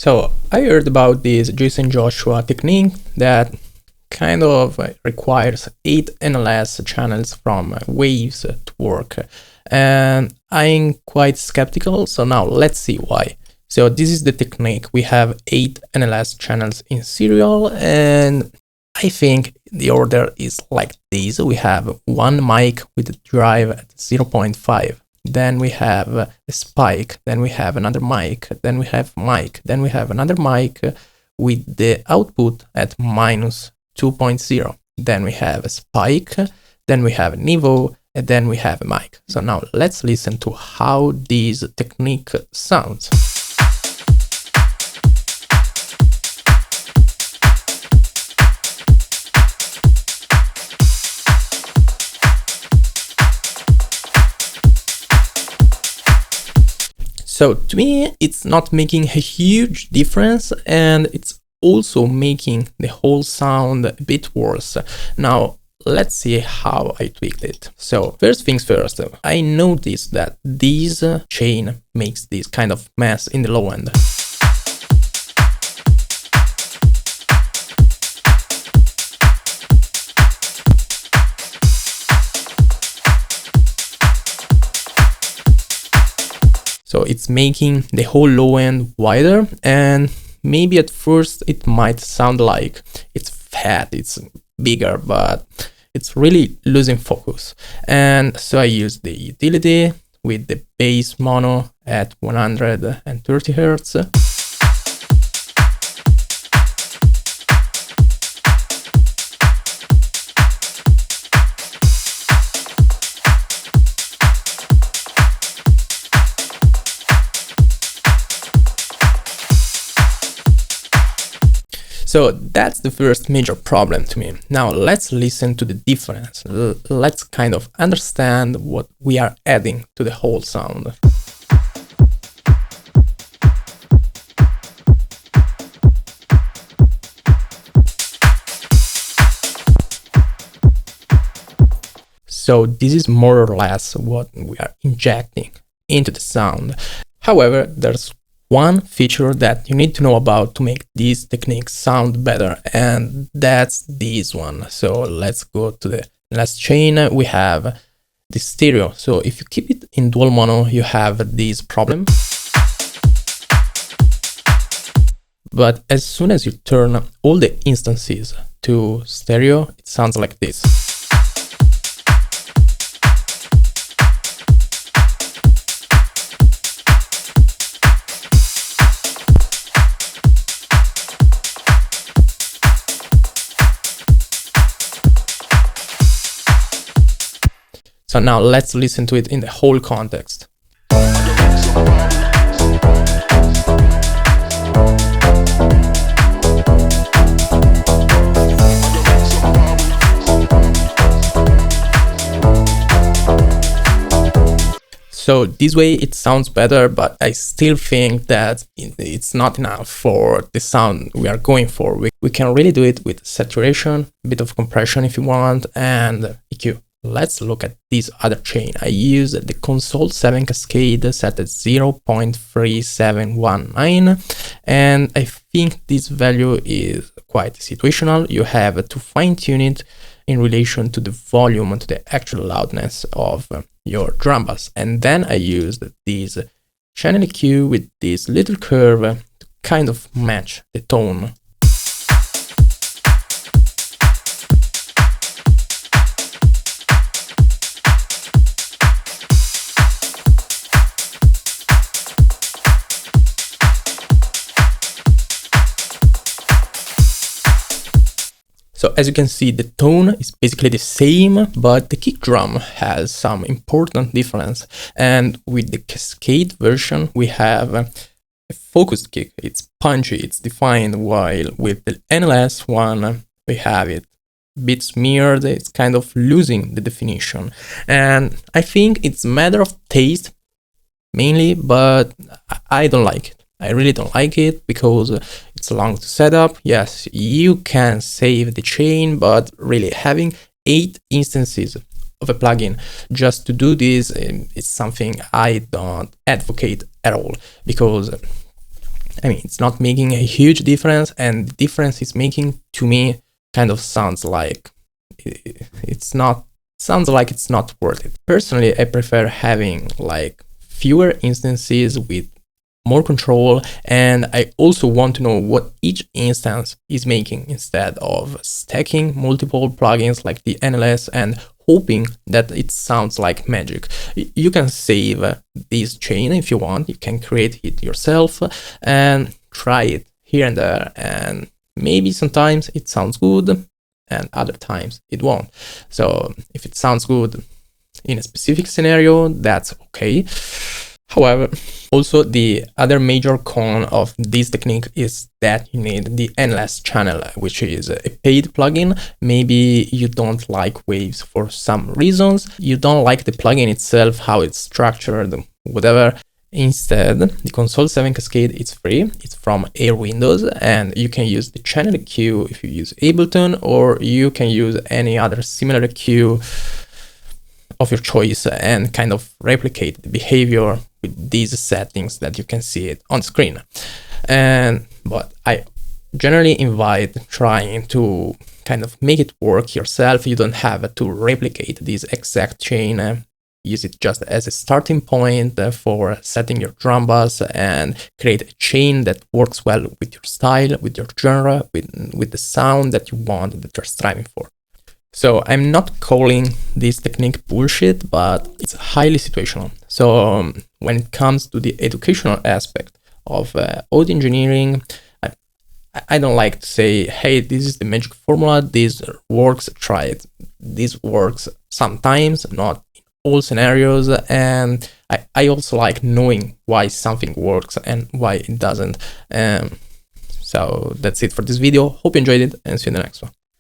So I heard about this Jaycen Joshua technique that kind of requires 8 NLS channels from waves to work. And I'm quite skeptical, so now let's see why. So this is the technique. We have 8 NLS channels in serial, and I think the order is like this. We have one mic with a drive at 0.5. Then we have a spike, then we have another mic, then we have mic, then we have another mic with the output at minus 2.0. Then we have a spike, then we have a niveau, and then we have a mic. So now let's listen to how this technique sounds. So to me, it's not making a huge difference, and it's also making the whole sound a bit worse. Now, let's see how I tweaked it. So first things first, I noticed that this chain makes this kind of mess in the low end. So it's making the whole low end wider, and maybe at first it might sound like it's fat, it's bigger, but it's really losing focus. And so I used the utility with the bass mono at 130 Hertz. So that's the first major problem to me. Now let's listen to the difference. Let's kind of understand what we are adding to the whole sound. So this is more or less what we are injecting into the sound. However, there's one feature that you need to know about to make these techniques sound better, and that's this one. So let's go to the last chain. We have the stereo. So if you keep it in dual mono, you have this problem. But as soon as you turn all the instances to stereo, it sounds like this. So now let's listen to it in the whole context. So this way it sounds better, but I still think that it's not enough for the sound we are going for. We can really do it with saturation, a bit of compression if you want, and EQ. Let's look at this other chain. I used the Console 7 Cascade set at 0.3719, and I think this value is quite situational. You have to fine tune it in relation to the volume and to the actual loudness of your drum bass. And then I used this channel EQ with this little curve to kind of match the tone. So as you can see, the tone is basically the same, but the kick drum has some important difference. And with the Cascade version, we have a focused kick. It's punchy, it's defined, while with the NLS one, we have it a bit smeared. It's kind of losing the definition. And I think it's a matter of taste mainly, but I don't like it. I really don't like it because it's long to set up. Yes, you can save the chain, but really having 8 instances of a plugin just to do this is something I don't advocate at all, because I mean, it's not making a huge difference, and the difference it's making to me kind of sounds like it's not worth it. Personally, I prefer having like fewer instances with more control, and I also want to know what each instance is making instead of stacking multiple plugins like the NLS and hoping that it sounds like magic. You can save this chain if you want. You can create it yourself and try it here and there, and maybe sometimes it sounds good and other times it won't. So if it sounds good in a specific scenario, that's okay. However, also the other major con of this technique is that you need the NLS channel, which is a paid plugin. Maybe you don't like waves for some reasons. You don't like the plugin itself, how it's structured, whatever. Instead, the Console 7 Cascade is free. It's from Air Windows, and you can use the channel queue if you use Ableton, or you can use any other similar queue of your choice and kind of replicate the behavior with these settings that you can see it on screen. But I generally invite trying to kind of make it work yourself. You don't have to replicate this exact chain. Use it just as a starting point for setting your drum bus and create a chain that works well with your style, with your genre, with the sound that you want, that you're striving for. So I'm not calling this technique bullshit, but it's highly situational. So when it comes to the educational aspect of audio engineering, I don't like to say, hey, this is the magic formula, this works, try it. This works sometimes, not in all scenarios, and I also like knowing why something works and why it doesn't. So that's it for this video. Hope you enjoyed it, and see you in the next one.